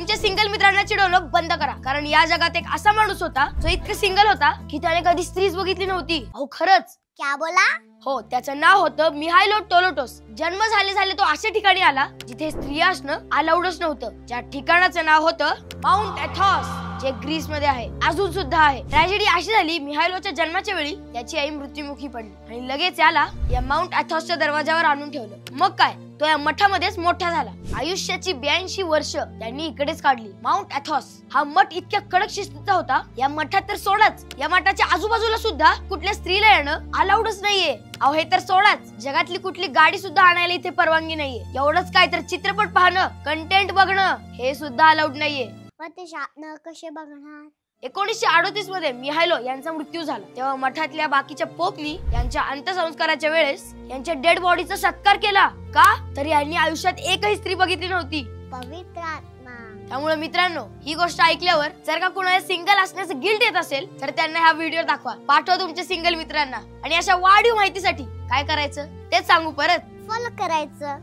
तुमच्या सिंगल मित्रांना चिडवणं बंद करा, कारण या जगात एक असा माणूस होता जो इतका सिंगल होता की त्याने कधी स्त्रीच बघितली नव्हती. अहो खरंच. क्या बोला? हो, त्याचं नाव होतं मिहाइलो टोलोटोस. जन्म झाले तो अशा ठिकाणी आला जिथे स्त्रिया असणं अलाउडच नव्हतं. ज्या ठिकाणाचं नाव होतं माउंट एथॉस, जे ग्रीस मध्ये आहे, अजून सुद्धा आहे. ट्रॅजेडी अशी झाली, मिहाइलोच्या जन्माच्या वेळी त्याची आई मृत्युमुखी पडली आणि लगेच याला या माउंट एथॉसच्या दरवाजावर आणून ठेवलं. मग काय, तो या मठामध्येच मोठा झाला. आयुष्याची 82 वर्ष त्यांनी इकडेच काढली. माउंट एथॉस हा मठ इतक्या कडक शिस्तीचा होता, या मठात तर सोडाच, या मठाच्या आजूबाजूला सुद्धा कुठल्या स्त्रीला येणं अलाउडच नाहीये. अहो हे तर सोडाच, जगातली कुठली गाडी सुद्धा आणायला इथे परवानगी नाहीये. एवढंच काय, तर चित्रपट पाहणं, कंटेंट बघणं हे सुद्धा अलाउड नाहीये. मग ते स्वप्न कसे बघणार? 1938 मध्ये मिहाइलो यांचा मृत्यू झाला. तेव्हा मठातल्या बाकीच्या पोपनी यांच्या अंत्यसंस्काराच्या वेळेस यांच्या डेड बॉडीचा सत्कार केला. का? तर यांनी आयुष्यात एकही स्त्री बघितली नव्हती. पवित्र आत्मा. त्यामुळे मित्रांनो, ही गोष्ट ऐकल्यावर जर का कोणाला सिंगल असण्याचं गिल्ट येत असेल तर त्यांना हा व्हिडिओ दाखवा, पाठवा तुमच्या सिंगल मित्रांना. आणि अशा वाढीव माहितीसाठी काय करायचं तेच सांगू परत. फॉलो करायचं.